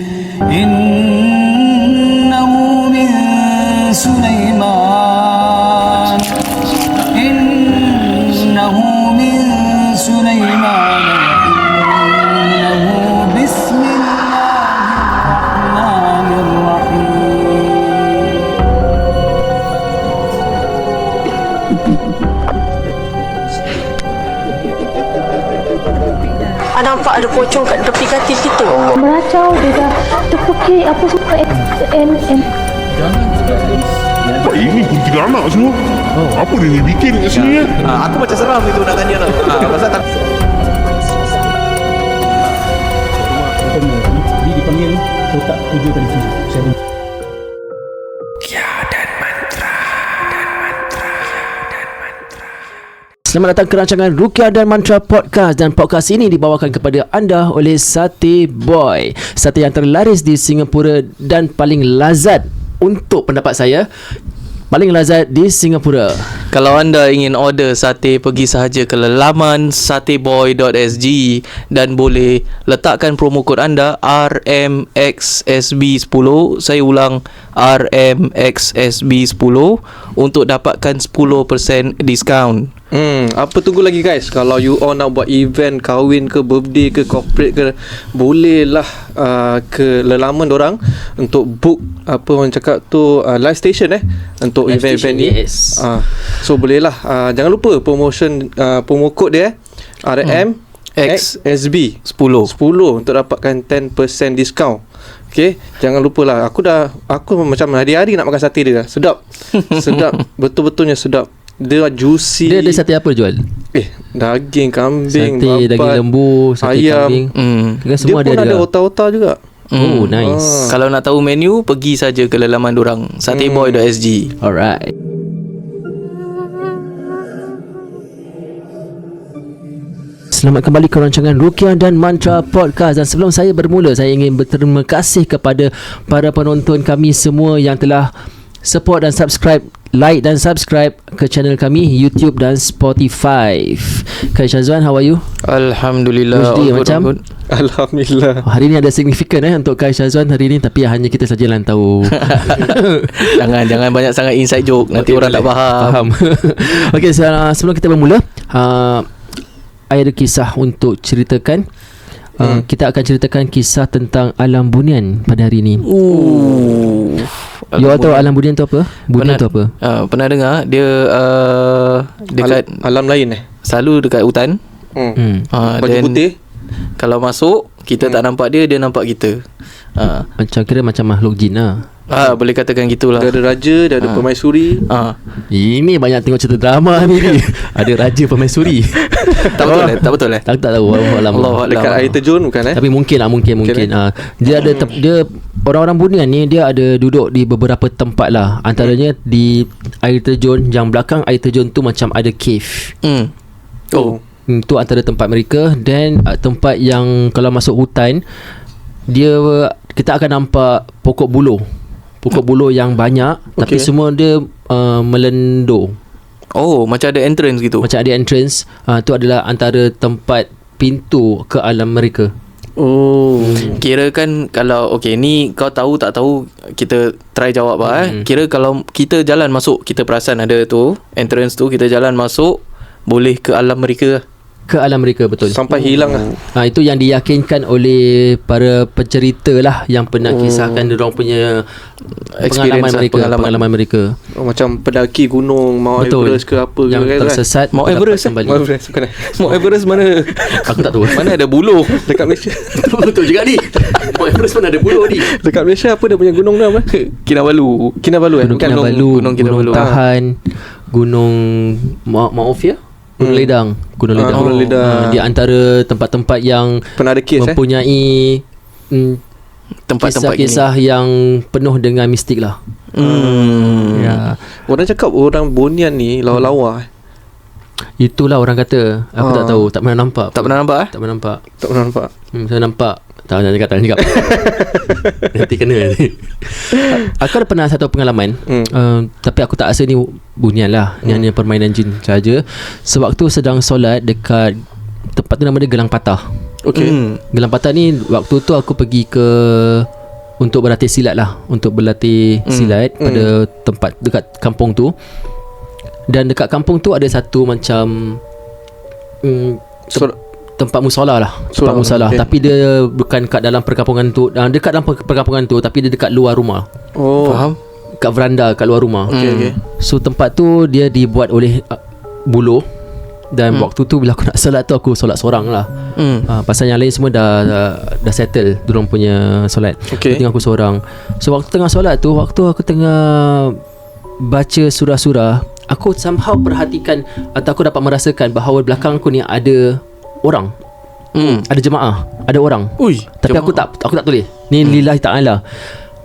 Innahu min Sulaiman. Innahu min Sulaiman. Innahu bismillahirrahmanirrahim. Nampak ada pocong kat tepi katil kita. Meracau, dia dah terpekik apa semua Nampak ini kuntilanak semua. Apa dia ni bikin kat sini Aku macam seram itu nak tanya lah. Pasal tak Dia dipanggil kotak 7 kali 7. Selamat datang ke rancangan Ruqyah dan Mantra Podcast, dan podcast ini dibawakan kepada anda oleh Sate Boy, sate yang terlaris di Singapura dan paling lazat, untuk pendapat saya, paling lazat di Singapura. Kalau anda ingin order sate, pergi sahaja ke laman sateboy.sg dan boleh letakkan promo kod anda RMXSB10. Saya ulang, RMXSB10 untuk dapatkan 10% diskaun. Apa tunggu lagi guys? Kalau you all nak buat event kahwin ke, birthday ke, corporate ke, bolehlah ke lelaman dorang untuk book apa orang cakap tu, live station untuk Live event-event station, ni. yes. So bolehlah, jangan lupa promotion, promo code dia RMXSB 10 untuk dapatkan 10% diskaun. Okay, jangan lupalah. Aku macam hari-hari nak makan sate dia dah. Sedap. Sedap, betul-betulnya sedap. Dia juicy. Dia ada sate apa jual? Daging kambing, Sate daging lembu, sate ayam, kambing. Kan dia semua pun ada ada. otak-otak juga. Oh, nice. Kalau nak tahu menu, pergi saja ke laman dorang sateboy.sg. Alright. Selamat kembali ke rancangan Ruqyah dan Mantra Podcast. Dan sebelum saya bermula, saya ingin berterima kasih kepada para penonton kami semua yang telah support dan subscribe, like dan subscribe ke channel kami YouTube dan Spotify. Kak Syazwan, how are you? Alhamdulillah. Rusdi, all good, macam? all good. Alhamdulillah. Hari ni ada signifikan untuk Kak Syazwan hari ni, tapi hanya kita saja yang tahu. Jangan banyak sangat inside joke, nanti orang tak faham. Okey, sebelum kita bermula, saya ada kisah untuk ceritakan. Kita akan ceritakan kisah tentang alam bunian pada hari ini. You all tahu alam bunian tu apa? Bunian tu apa? Pernah dengar dia dekat alam lain selalu dekat hutan. Baju Dan putih. kalau masuk kita tak nampak dia, dia nampak kita. Macam kira macam makhluk jin lah. Boleh katakan gitulah. Dia ada raja, dia ada permaisuri. Ini banyak tengok cerita drama ni. Ada raja permaisuri. Tak betul eh? Tak tahu. Allah Dekat air terjun bukan Tapi mungkin. Dia ada dia orang-orang bunian ni, dia ada duduk di beberapa tempat lah. Antaranya di air terjun, yang belakang air terjun tu macam ada cave. Tu antara tempat mereka. Dan tempat yang kalau masuk hutan, kita akan nampak pokok buluh yang banyak, tapi semua dia melendor. Macam ada entrance gitu. Macam ada entrance. Tu adalah antara tempat pintu ke alam mereka. Kira kan kalau ni kau tahu tak tahu, kita try jawab Kira kalau kita jalan masuk, kita perasan ada tu entrance tu, kita jalan masuk, boleh ke alam mereka. Ke alam mereka, betul. Sampai hilang Itu yang diyakinkan oleh para pencerita lah, yang pernah kisahkan diorang punya pengalaman mereka. Macam pendaki gunung Mount Everest ke apa yang ke, tersesat Mount Everest kembali. Mount Everest bukan Mount Everest mana? Aku tak tahu. Mana ada buluh? dekat Malaysia. Betul juga ni. Mount Everest pun ada buluh ni. Dekat Malaysia apa dia punya gunung tu apa? Kinabalu. Gunung Kinabalu, Gunung Kinabalu. Gunung Tahan, Gunung Maofia, Gunung Ledang. Gunung Ledang. Di antara tempat-tempat yang Pernah ada kes mempunyai tempat-tempat kisah-kisah yang penuh dengan mistik lah. Ya. Orang cakap orang bunian ni lawa-lawa. Itulah orang kata. Aku tak tahu, tak pernah nampak. Tak pernah nampak Tak pernah nampak. Tak pernah nampak. Saya nampak. Tak cakap. Nanti kena nanti. Aku ada pernah satu pengalaman, tapi aku tak rasa ni bunian lah. Ni hanya permainan jin saja. Sewaktu sedang solat dekat tempat tu, nama dia Gelang Patah. Okay. Gelang patah ni waktu tu aku pergi ke untuk berlatih silat lah, untuk berlatih silat pada tempat dekat kampung tu. Dan dekat kampung tu ada satu macam tempat musola lah, tempat musola. Tapi dia bukan kat dalam perkampungan tu, dekat dalam perkampungan tu, tapi dia dekat luar rumah. Oh, Faham? Kat veranda kat luar rumah. Okay. So tempat tu dia dibuat oleh buluh. Dan waktu tu bila aku nak solat tu, aku solat seorang lah. Pasal yang lain semua dah settle diorang punya solat. Okay. Tinggal aku seorang. So waktu tengah solat tu, waktu aku tengah baca surah-surah, aku somehow perhatikan atau aku dapat merasakan bahawa belakang aku ni ada orang. Ada jemaah, ada orang. Ui, Tapi aku tak tulis. Ni lillahi ta'ala.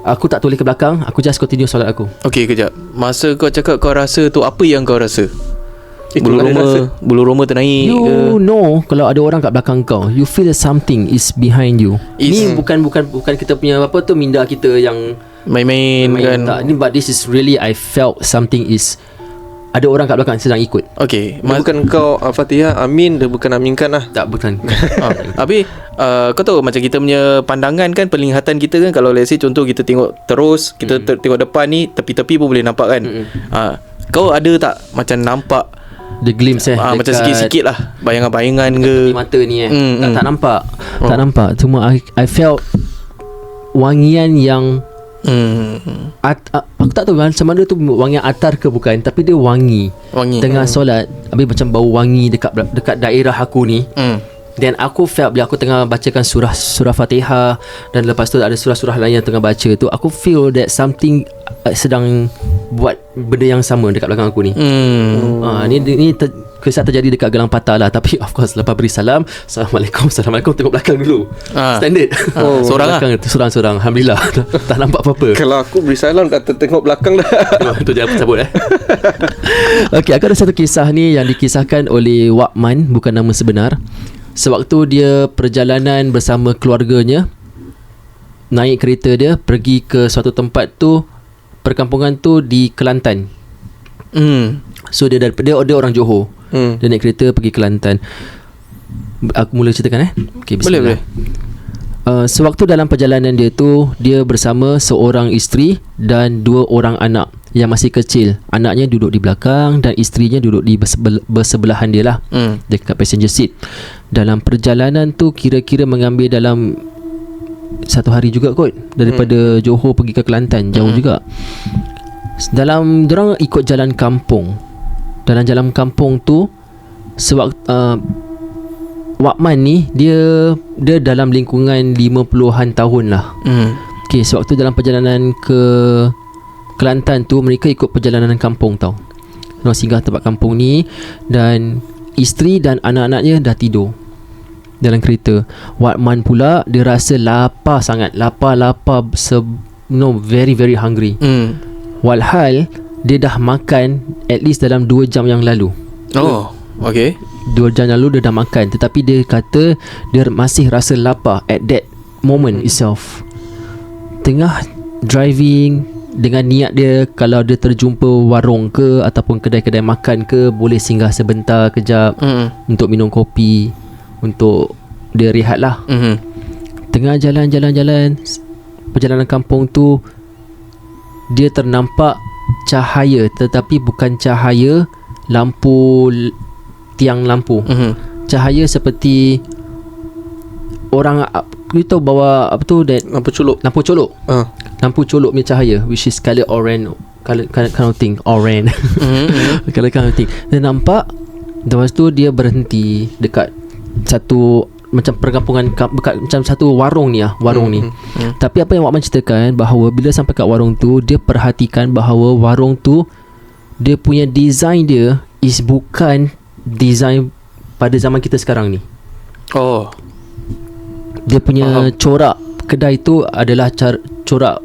Aku tak tulis ke belakang, aku just continue solat aku. Okay, kejap. Masa kau cakap kau rasa tu, apa yang kau rasa? Bulu roma ternaik You ke? know kalau ada orang kat belakang kau, you feel something is behind you. Ni bukan kita punya apa tu, minda kita yang Main-main kan? tak. Ni but this is really I felt something is, ada orang kat belakang sedang ikut. Okay, Dia bukan kau Fatihah amin, dia bukan aminkan lah. Tak, bukan. Habis kau tahu macam kita punya pandangan kan, penglihatan kita kan, kalau let's say contoh kita tengok terus, kita tengok depan ni, tepi-tepi pun boleh nampak kan. Kau ada tak macam nampak The glimpse macam sikit-sikit lah bayangan-bayangan ke mata ni tak nampak. Tak nampak. Cuma I felt wangian yang aku tak tahu macam mana tu, wangian atar ke bukan, tapi dia wangi. Tengah solat, habis macam bau wangi dekat daerah aku ni. Dan aku felt bila aku tengah bacakan surah Fatihah, dan lepas tu ada surah-surah lain yang tengah baca tu, aku feel that something sedang buat benda yang sama dekat belakang aku ni. Ni kisah terjadi dekat gelang patah lah. Tapi of course lepas beri salam, Assalamualaikum, tengok belakang dulu. Standard. Seorang lah. Seorang-seorang. Alhamdulillah. Tak nampak apa-apa. Kalau aku beri salam dah tengok belakang dah. Itu jangan cabut Okay, aku ada satu kisah ni yang dikisahkan oleh Wakman, bukan nama sebenar. Sewaktu dia perjalanan bersama keluarganya, naik kereta dia pergi ke suatu tempat tu, perkampungan tu di Kelantan. So dia orang Johor. Dia naik kereta pergi Kelantan. Aku mula ceritakan okay, bismillah. Boleh. Sewaktu dalam perjalanan dia tu, dia bersama seorang isteri dan 2 orang anak yang masih kecil. Anaknya duduk di belakang dan isterinya duduk di bersebelahan dia lah, dekat passenger seat. Dalam perjalanan tu kira-kira mengambil dalam 1 hari juga kot, daripada Johor pergi ke Kelantan. Jauh juga. Diorang ikut jalan kampung. Dalam jalan kampung tu, sewaktu Wakman ni dia dalam lingkungan 50-an tahun lah. Okay, sewaktu dalam perjalanan ke Kelantan tu, mereka ikut perjalanan kampung tau. Mereka singgah tempat kampung ni, dan isteri dan anak-anaknya dah tidur dalam kereta. Wakman pula dia rasa lapar sangat. Lapar very very hungry. Walhal dia dah makan at least dalam 2 jam yang lalu. Okay. 2 jam lalu dia dah makan, tetapi dia kata dia masih rasa lapar at that moment itself. Tengah driving dengan niat dia, kalau dia terjumpa warung ke ataupun kedai-kedai makan ke, boleh singgah sebentar kejap untuk minum kopi, untuk dia rehat lah. Tengah jalan-jalan perjalanan kampung tu, dia ternampak cahaya, tetapi bukan cahaya lampu, tiang lampu. Cahaya seperti orang, kita tahu bawa apa tu, that lampu colok lampu colok punya cahaya, which is colour orange, colour kind of thing, orange. Colour kind of thing. Dia nampak. Lepas tu dia berhenti dekat satu macam perkampungan, macam satu warung ni ni. Tapi apa yang Wakman ceritakan, bahawa bila sampai kat warung tu, dia perhatikan bahawa warung tu, dia punya design dia is bukan design pada zaman kita sekarang ni. Dia punya corak kedai tu adalah corak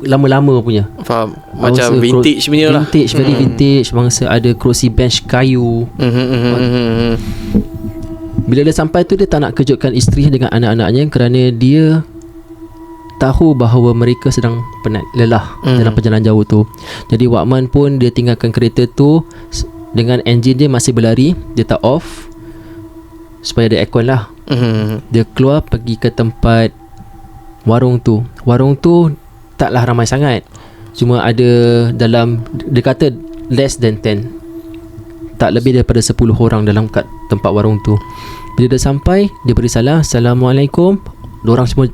lama-lama punya. Faham. Macam vintage punya lah. Vintage, very vintage. Bangsa ada kerusi bench kayu. Bila dia sampai tu, dia tak nak kejutkan isteri dengan anak-anaknya, kerana dia tahu bahawa mereka sedang penat, lelah dalam perjalanan jauh tu. Jadi Wakman pun dia tinggalkan kereta tu dengan enjin dia masih berlari. Dia tak off supaya ada aircon lah. Dia keluar pergi ke tempat warung tu. Warung tu taklah ramai sangat. Cuma ada dalam, dia kata less than 10, tak lebih daripada 10 orang dalam kat tempat warung tu. Bila dia sampai, dia beri salam, Assalamualaikum. Diorang semua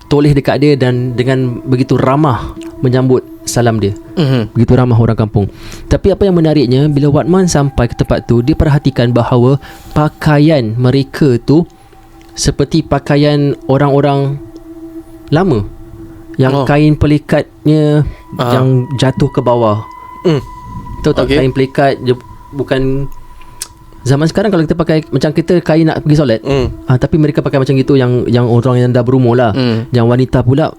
toleh dekat dia dan dengan begitu ramah menyambut salam dia. Begitu ramah orang kampung. Tapi apa yang menariknya, bila Watman sampai ke tempat tu, dia perhatikan bahawa pakaian mereka tu seperti pakaian orang-orang lama, yang kain pelikatnya yang jatuh ke bawah. Tahu tak, kain pelikat dia bukan zaman sekarang kalau kita pakai macam kita kain nak pergi solat. Tapi mereka pakai macam gitu, yang orang yang dah berumur lah. Yang wanita pula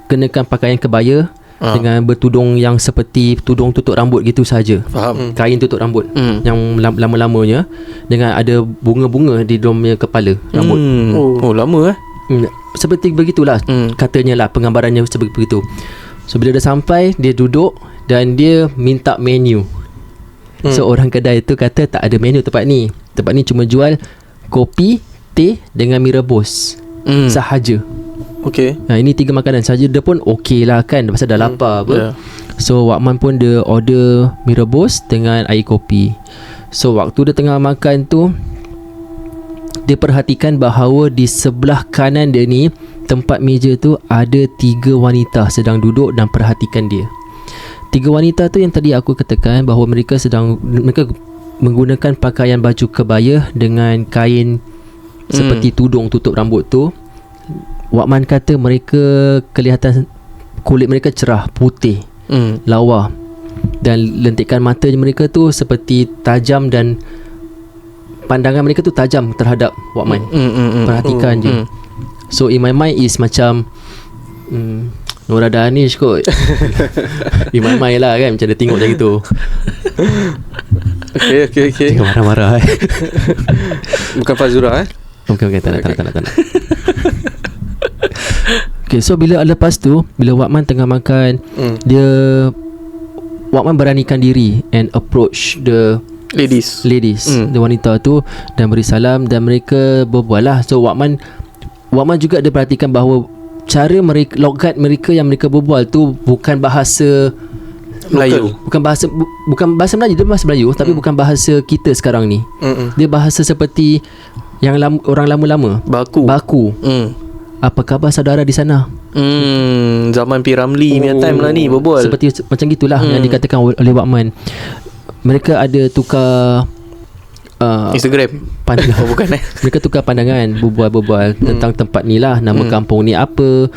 kenakan pakaian kebaya dengan bertudung yang seperti tudung tutup rambut gitu saja. Faham. Kain tutup rambut yang lama-lamanya dengan ada bunga-bunga di dalamnya kepala rambut. Lama Seperti begitulah katanya lah, penggambarannya seperti begitu. So bila dah sampai, dia duduk dan dia minta menu. So orang kedai tu kata tak ada menu tempat ni. Tempat ni cuma jual kopi, teh dengan mi rebus sahaja. Okay. Ini 3 makanan saja. Dia pun okey lah kan, pasal dah lapar apa. So Wakman pun dia order mi rebus dengan air kopi. So waktu dia tengah makan tu, dia perhatikan bahawa di sebelah kanan dia ni, tempat meja tu ada 3 wanita sedang duduk dan perhatikan dia. 3 wanita tu yang tadi aku katakan bahawa mereka menggunakan pakaian baju kebaya dengan kain seperti tudung tutup rambut tu. Wakman kata mereka kelihatan kulit mereka cerah, putih, lawa, dan lentikan mata mereka tu seperti tajam dan pandangan mereka tu tajam terhadap Wakman. Perhatikan je. So in my mind is macam Nora Danish kot. In my mind lah kan, macam dia tengok macam gitu. Okay. Jangan marah-marah Bukan Fazura Bukan, tak nak. Okay, so bila lepas tu, bila Wakman tengah makan, Wakman beranikan diri and approach the ladies, the wanita tu, dan beri salam dan mereka berbual lah. So Wakman juga dia perhatikan bahawa cara mereka, logat mereka yang mereka berbual tu bukan bahasa Melayu, bukan bahasa Melayu, dia bahasa Melayu tapi bukan bahasa kita sekarang ni. Dia bahasa seperti yang orang lama-lama, baku. Apa khabar saudara di sana? Zaman P. Ramlee punya time lah ni berbual. Seperti macam gitulah yang dikatakan oleh Wakman. Mereka ada tukar Instagram pandangan. Bukan mereka tukar pandangan, berbual tentang tempat ni lah, nama kampung ni apa,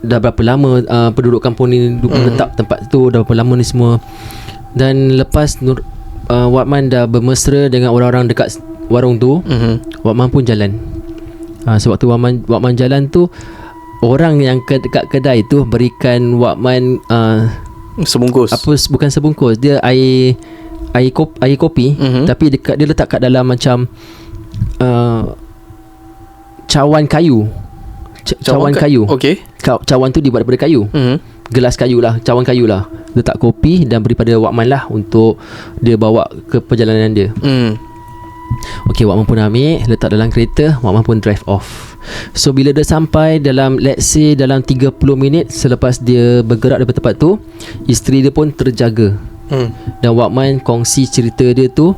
dah berapa lama penduduk kampung ni menetap tempat tu, dah berapa lama ni semua. Dan lepas Wakman dah bermesra dengan orang-orang dekat warung tu, Wakman pun jalan. Sewaktu Wakman jalan tu, orang yang dekat kedai tu berikan Wakman sebungkus. Bukan sebungkus, dia air kopi, tapi dia letak kat dalam macam cawan kayu. Cawan kayu. Okey. Cawan tu dibuat daripada kayu. Gelas kayu lah, cawan kayu lah. Letak kopi dan beri pada Wakman lah untuk dia bawa ke perjalanan dia. Okey, Wakman pun ambil, letak dalam kereta, Wakman pun drive off. So bila dia sampai dalam, let's say dalam 30 minit selepas dia bergerak daripada tempat tu, isteri dia pun terjaga. Dan Wakman kongsi cerita dia tu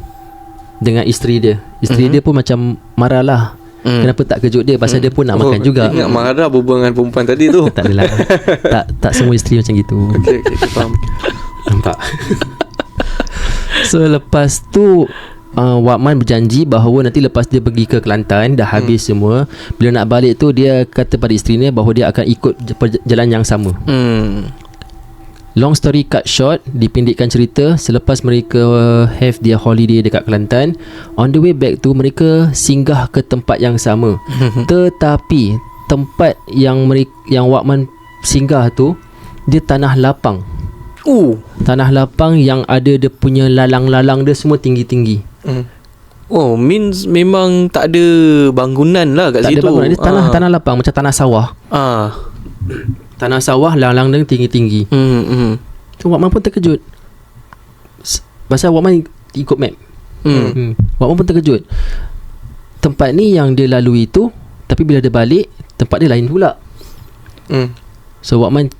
dengan isteri dia. Isteri dia pun macam marah lah. Kenapa tak kejut dia, pasal dia pun nak makan juga. Ingat marah berbual dengan perempuan tadi tu. Tak adalah. tak semua isteri macam gitu. Okay, faham. Nampak. So lepas tu Wakman berjanji bahawa nanti lepas dia pergi ke Kelantan, dah habis semua, bila nak balik tu dia kata pada isterinya bahawa dia akan ikut jalan yang sama. Long story cut short, dipendekkan cerita, selepas mereka have their holiday dekat Kelantan, on the way back tu mereka singgah ke tempat yang sama. Tetapi tempat yang Wakman singgah tu, dia tanah lapang. Tanah lapang yang ada dia punya lalang-lalang dia semua tinggi-tinggi. Oh, means memang tak ada bangunan lah kat tak situ. Tak ada bangunan, dia tanah lapang macam tanah sawah. Tanah sawah, lalang dia tinggi-tinggi. So Wakman pun terkejut. Pasal Wakman ikut map. Wakman pun terkejut. tempat ni yang dia lalui tu, tapi bila dia balik tempat dia lain pula. So Wakman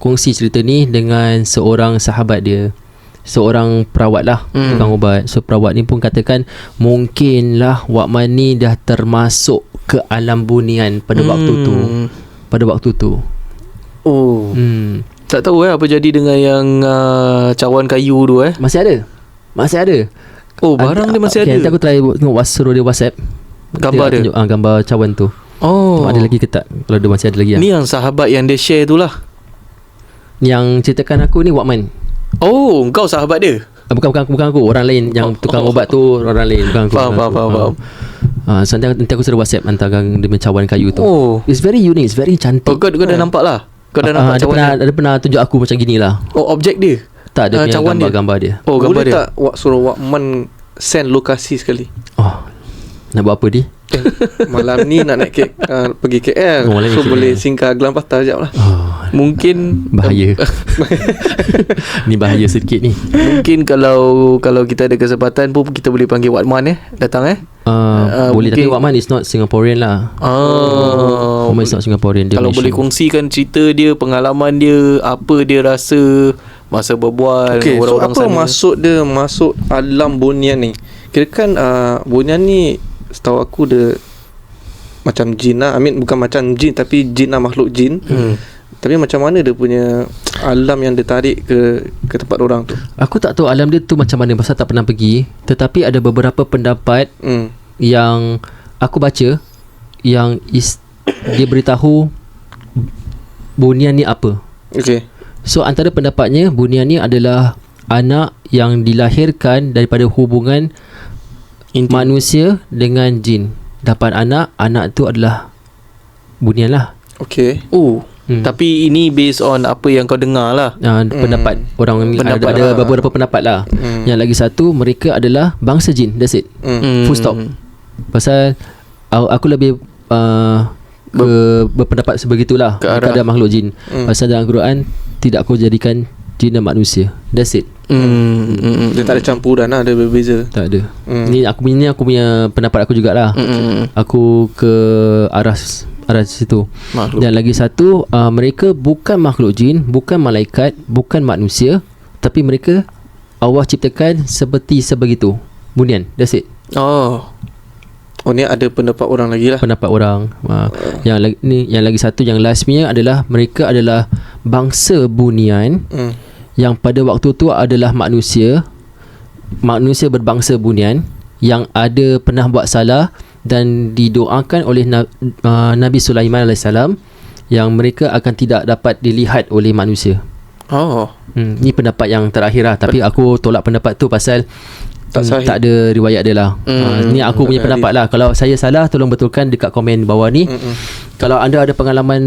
kongsi cerita ni dengan seorang sahabat dia, seorang perawat lah, tukang ubat. So perawat ni pun katakan mungkinlah Wakman ni dah termasuk ke alam bunian pada waktu tu. Tak tahu apa jadi dengan yang cawan kayu tu Masih ada. Oh, barang dia masih ada. Nanti aku try tengok suruh dia WhatsApp gambar dia. Tunjuk, gambar cawan tu. Ada lagi ke tak? Kalau dia masih ada lagi. Ni yang sahabat yang dia share tu lah. Yang ceritakan aku ni Wakman. Oh, kau sahabat dia? Bukan aku, orang lain yang tukang ubat tu, orang lain, bukan aku. Faham. So nanti aku suruh WhatsApp hantarkan dia punya cawan kayu tu. It's very unique, it's very cantik. Kau dah nampak lah? Kau dah nampak cawan dia pernah tunjuk aku macam gini lah. Objek dia? Tak, dia punya gambar dia. Gambar boleh dia. tak suruh Wakman send lokasi sekali? Nak buat apa dia? Malam ni nak naik pergi KL. So boleh singgah Gelang Patah sekejap lah. Mungkin bahaya. Ni bahaya sedikit ni. Mungkin kalau kita ada kesempatan pun kita boleh panggil Wakman datang boleh, mungkin. tapi Wakman is not Singaporean lah. Wakman is not Singaporean, dia kalau Malaysian. boleh kongsikan cerita dia, pengalaman dia, apa dia rasa masa berbual So orang-orang apa sana. masuk alam bunian ni? Kirakan bunian ni setahu aku dia macam jin lah. Bukan macam jin, tapi jin lah, makhluk jin. Tapi macam mana dia punya alam yang dia tarik ke tempat orang tu? Aku tak tahu alam dia tu macam mana, pasal tak pernah pergi. Tetapi ada beberapa pendapat yang aku baca, yang dia beritahu bunian ni apa. Okay. So antara pendapatnya, bunian ni adalah anak yang dilahirkan daripada hubungan manusia dengan jin. Dapat anak tu adalah bunian lah. Okay. Tapi ini based on apa yang kau dengar lah. Pendapat orang, ada beberapa pendapat lah. Yang lagi satu, mereka adalah bangsa jin. That's it. Full stop. Pasal aku lebih berpendapat sebegitulah kepada makhluk jin. Pasal dalam Quran tidak aku jadikan jin dan manusia. That's it. Dia tak ada campuran lah, dia berbeza. Tak ada. Ni aku punya pendapat aku jugalah. Aku ke arah situ. Makhluk. Dan lagi satu, mereka bukan makhluk jin, bukan malaikat, bukan manusia, tapi mereka Allah ciptakan sebegitu. Bunian. That's it. Ni ada pendapat orang lagi lah. Pendapat orang. Yang lagi satu, yang lastnya adalah mereka adalah bangsa bunian yang pada waktu tu adalah manusia berbangsa bunian yang ada pernah buat salah dan didoakan oleh Nabi Sulaiman AS yang mereka akan tidak dapat dilihat oleh manusia. Ni pendapat yang terakhir lah. Tapi aku tolak pendapat tu pasal tak ada riwayat dia lah. Ni aku punya pendapat lah. Kalau saya salah, tolong betulkan dekat komen bawah ni. Kalau anda ada pengalaman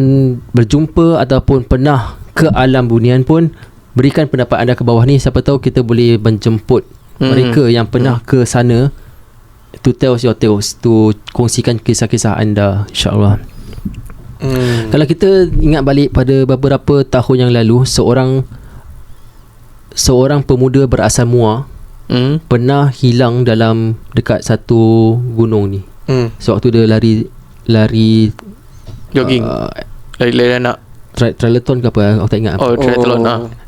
berjumpa ataupun pernah ke alam bunian pun, berikan pendapat anda ke bawah ni. Siapa tahu kita boleh menjemput mereka yang pernah ke sana to tell your tales, to kongsikan kisah-kisah anda, insyaAllah. Kalau kita ingat balik pada beberapa tahun yang lalu, seorang pemuda berasal Muar pernah hilang dekat satu gunung ni. Sewaktu dia lari jogging, lari anak triathlon ke apa, aku tak ingat. Triathlon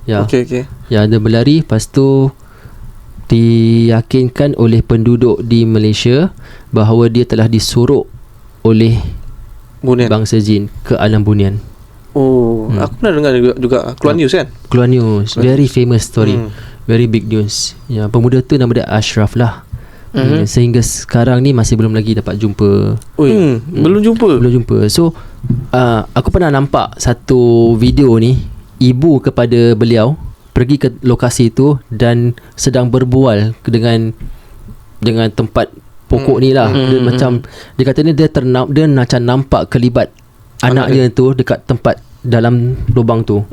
ya. Okay. Ya, dia berlari, lepas tu diyakinkan oleh penduduk di Malaysia bahawa dia telah disuruh oleh bangsa jin ke alam bunian. Aku pernah dengar juga keluar news kan? Keluar news, very famous story, very big news. Ya, pemuda tu nama dia Ashraf lah. Sehingga sekarang ni masih belum lagi dapat jumpa. Belum jumpa. So aku pernah nampak satu video ni, ibu kepada beliau pergi ke lokasi itu dan sedang berbual dengan tempat pokok ni lah. Dia macam, dia kata ni dia macam nampak kelibat anaknya tu dekat tempat dalam lubang tu.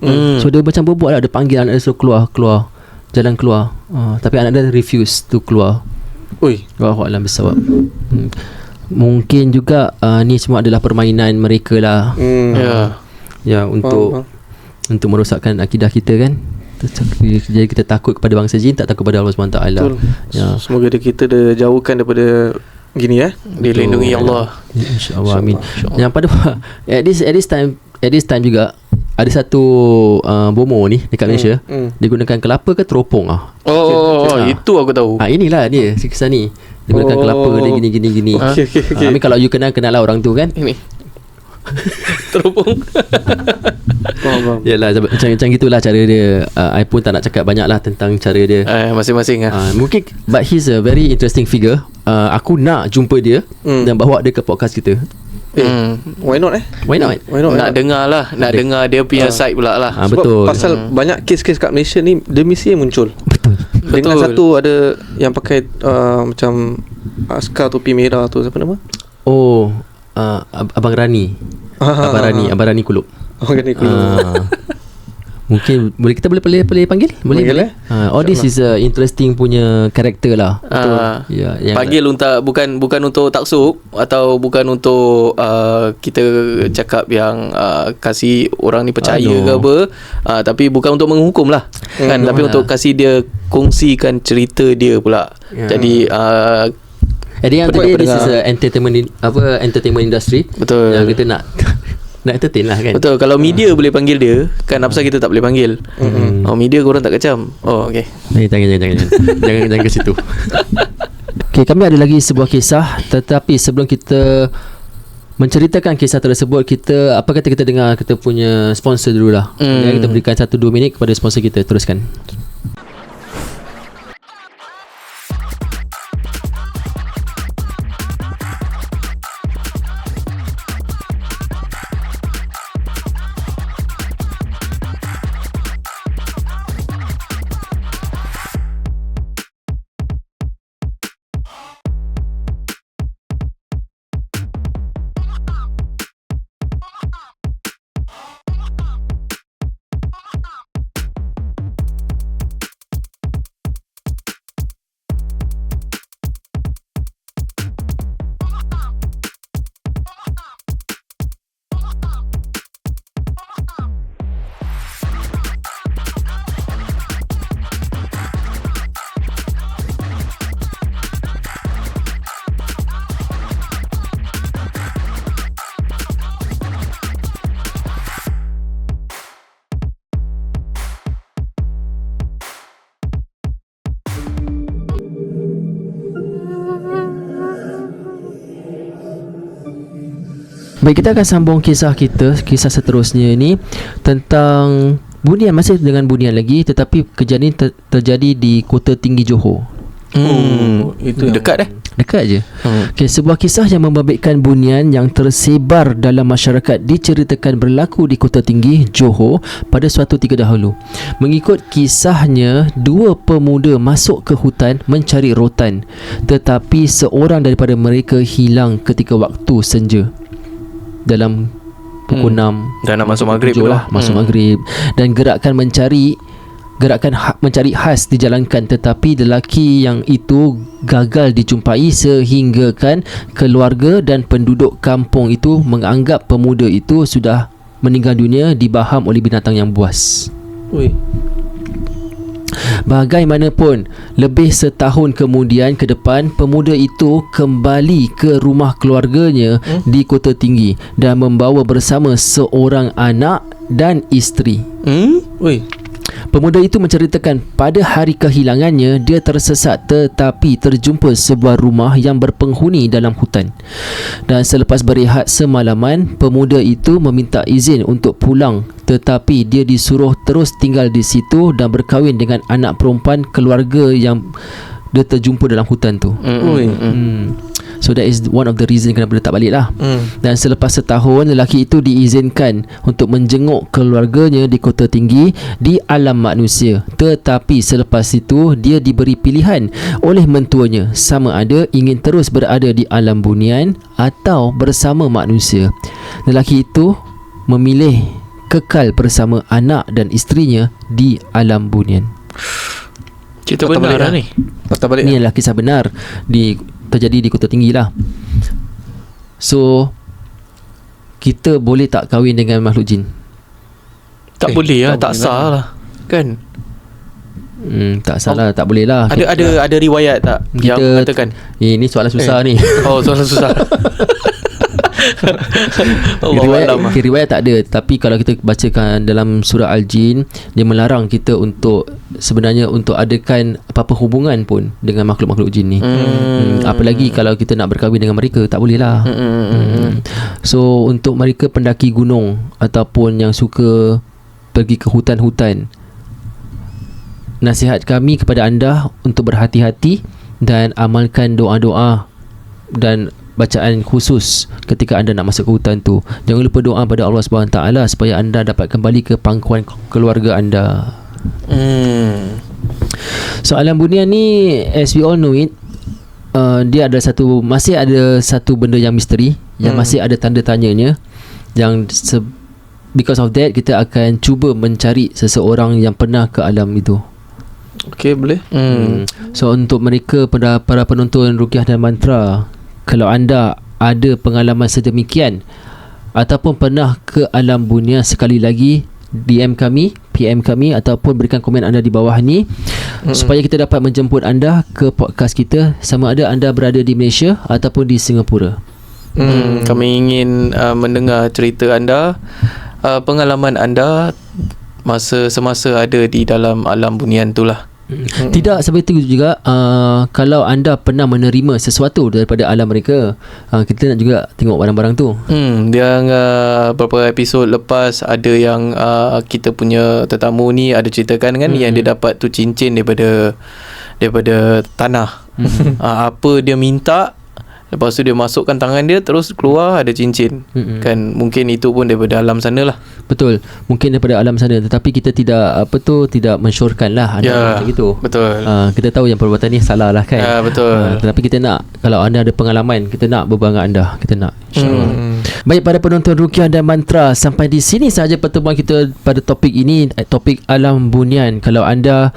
So dia macam berbual lah, dia panggil anak dia suruh keluar, jalan keluar. Tapi anak dia refuse to keluar. Wallahualam bisawab. Mungkin juga ni semua adalah permainan mereka lah. Ya, untuk merosakkan akidah kita kan. Jadi kita takut kepada bangsa jin, tak takut kepada Allah SWT. Betul. Semoga kita jauhkan daripada Gini Dilindungi Allah. InsyaAllah, amin. Yang pada at this time juga ada satu bomo ni dekat Malaysia. Dia gunakan kelapa ke teropong Itu aku tahu. Inilah dia kisah ni. Dia gunakan kelapa dia gini. Okay. Amin, kalau you kenal lah orang tu kan. Ini teropong. Yalah, macam gitulah cara dia. I pun tak nak cakap banyak lah tentang cara dia. Masing-masing Mungkin but he's a very interesting figure. Aku nak jumpa dia dan bawa dia ke podcast kita. Why not Why not? Nak dengar lah. Nak dengar dia punya side pula lah. Betul. Pasal banyak kes-kes kat Malaysia ni dia mesti muncul. Betul. Dengan satu ada yang pakai macam askar topi merah tu, siapa nama? Abang Rani. Abang Rani Kulub. Mungkin kita boleh panggil? Boleh. This is a interesting punya karakter lah. Panggil untuk bukan untuk taksub atau bukan untuk kita cakap yang kasih orang ni percaya ke apa, tapi bukan untuk menghukum lah kan, tapi untuk kasih dia kongsikan cerita dia pula. Jadi at the end of the day, this is a entertainment industry. Betul. Yang kita nak entertain lah kan. Betul. Kalau media boleh panggil dia, kan apa kita tak boleh panggil. Media korang tak kecam. Okay. Jangan ke situ. Okay, kami ada lagi sebuah kisah, tetapi sebelum kita menceritakan kisah tersebut, apa kata kita dengar kita punya sponsor dululah. Kita berikan 1-2 minit kepada sponsor kita. Teruskan. Baik, kita akan sambung kisah seterusnya ini tentang bunian, masih dengan bunian lagi, tetapi kejadian ini terjadi di Kota Tinggi Johor. Itu dekat Dekat je. Okay, sebuah kisah yang membabitkan bunian yang tersebar dalam masyarakat diceritakan berlaku di Kota Tinggi Johor pada suatu ketika dahulu. Mengikut kisahnya, 2 pemuda masuk ke hutan mencari rotan, tetapi seorang daripada mereka hilang ketika waktu senja dalam pukul 6 dah nak masuk maghrib lah. Masuk maghrib, dan gerakan mencari khas dijalankan, tetapi lelaki yang itu gagal dijumpai sehingga kan keluarga dan penduduk kampung itu menganggap pemuda itu sudah meninggal dunia dibaham oleh binatang yang buas. Bagaimanapun, lebih setahun kemudian ke depan, pemuda itu kembali ke rumah keluarganya di Kota Tinggi dan membawa bersama seorang anak dan isteri. Pemuda itu menceritakan pada hari kehilangannya dia tersesat tetapi terjumpa sebuah rumah yang berpenghuni dalam hutan. Dan selepas berehat semalaman, pemuda itu meminta izin untuk pulang, tetapi dia disuruh terus tinggal di situ dan berkahwin dengan anak perempuan keluarga yang dia terjumpa dalam hutan tu. So that is one of the reason kenapa dia tak balik lah. Dan selepas setahun, lelaki itu diizinkan untuk menjenguk keluarganya di Kota Tinggi di alam manusia. Tetapi selepas itu dia diberi pilihan oleh mentuanya sama ada ingin terus berada di alam bunian atau bersama manusia. Lelaki itu memilih kekal bersama anak dan isterinya di alam bunian. Cerita benar lah ni. Ni adalah kisah benar terjadi di Kota Tinggi lah. So kita boleh tak kahwin dengan makhluk jin? Tak boleh lah, tak sah lah kan. Tak salah, tak boleh lah. Ada riwayat tak yang mengatakan ini soalan susah ni. Oh, soalan susah. Riwayat tak ada. Tapi kalau kita bacakan dalam surah Al-Jin, dia melarang kita untuk sebenarnya untuk adakan apa-apa hubungan pun dengan makhluk-makhluk jin ni. Apalagi kalau kita nak berkahwin dengan mereka, tak boleh lah. So untuk mereka pendaki gunung ataupun yang suka pergi ke hutan-hutan, nasihat kami kepada anda untuk berhati-hati dan amalkan doa-doa dan bacaan khusus ketika anda nak masuk ke hutan tu. Jangan lupa doa pada Allah SWT supaya anda dapat kembali ke pangkuan keluarga anda. So alam bunian ni, as we all know it, dia ada masih ada satu benda yang misteri, yang masih ada tanda tanyanya, yang because of that kita akan cuba mencari seseorang yang pernah ke alam itu. Okay, boleh. So untuk mereka, para penonton Ruqyah dan Mantra, kalau anda ada pengalaman sedemikian ataupun pernah ke alam bunia, sekali lagi DM kami, PM kami ataupun berikan komen anda di bawah ni supaya kita dapat menjemput anda ke podcast kita, sama ada anda berada di Malaysia ataupun di Singapura. Kami ingin mendengar cerita anda, pengalaman anda semasa ada di dalam alam bunian tu lah. Tidak seperti itu juga, kalau anda pernah menerima sesuatu daripada alam mereka, kita nak juga tengok barang-barang tu. Yang beberapa episod lepas ada yang kita punya tetamu ni ada ceritakan kan, yang dia dapat tu cincin daripada tanah. Apa dia minta, lepas tu dia masukkan tangan dia, terus keluar ada cincin. Kan mungkin itu pun daripada alam sana lah. Betul, mungkin daripada alam sana, tetapi kita tidak tidak mensyorkan lah anda macam gitu. Betul. Kita tahu yang perbuatan ni salah lah kan. Ya, betul. Tetapi kita nak, kalau anda ada pengalaman, kita nak berbual dengan anda, kita nak, insyaAllah. Baik, para penonton Ruqyah dan Mantra, sampai di sini sahaja pertemuan kita pada topik ini, topik alam bunian. Kalau anda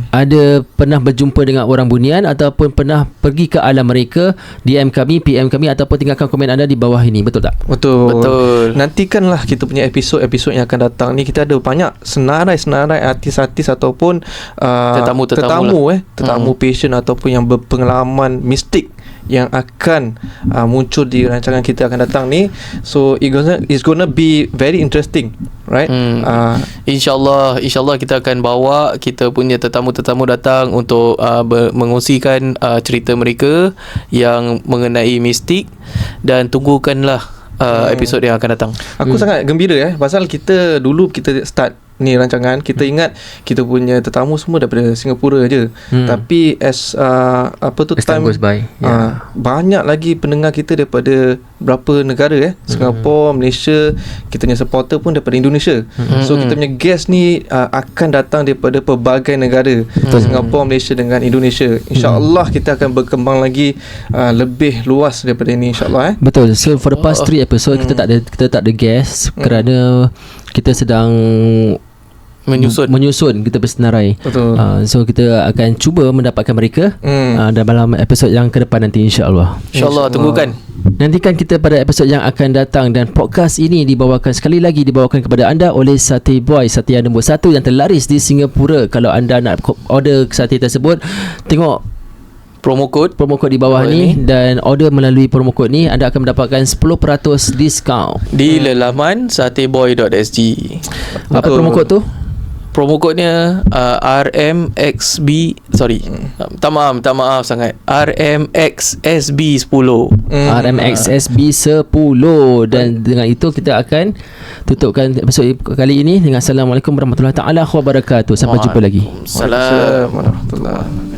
ada pernah berjumpa dengan orang bunian ataupun pernah pergi ke alam mereka, DM kami, PM kami ataupun tinggalkan komen anda di bawah ini. Betul tak? Betul. Nantikanlah kita punya episod yang akan datang ni. Kita ada banyak senarai-senarai artis-artis ataupun tetamu patient ataupun yang berpengalaman mistik yang akan muncul di rancangan kita akan datang ni. So it's gonna be very interesting, right? InsyaAllah kita akan bawa kita punya tetamu-tetamu datang untuk mengongsikan cerita mereka yang mengenai mistik, dan tunggukanlah episod yang akan datang. Aku sangat gembira pasal kita dulu kita start ni rancangan, kita ingat kita punya tetamu semua daripada Singapura je. Tapi as time goes by, banyak lagi pendengar kita daripada berapa negara Singapura, Malaysia, kita punya supporter pun daripada Indonesia. So kita punya guest ni akan datang daripada pelbagai negara, Singapura, Malaysia dengan Indonesia. InsyaAllah kita akan berkembang lagi lebih luas daripada ini, insyaAllah. Betul. So for the past 3 episode kita tak ada guest kerana kita sedang menyusun kita bersenarai. Betul. So kita akan cuba mendapatkan mereka dalam episod yang ke depan nanti, insyaAllah. InsyaAllah, tunggukan. Nantikan kita pada episod yang akan datang, dan podcast ini dibawakan kepada anda oleh Satay Boy, sate yang nombor 1 yang terlaris di Singapura. Kalau anda nak order sate tersebut, tengok promo code di bawah ni, dan order melalui promo code ni, anda akan mendapatkan 10% diskaun di laman satayboy.sg. Apa promo code tu? Promo kodenya RMXB, tak maaf sangat, RMXSB 10. RMXSB 10. Dan dengan itu kita akan tutupkan episod kali ini dengan Assalamualaikum warahmatullahi taala wabarakatuh. Sampai jumpa lagi. Waalaikumsalam warahmatullahi.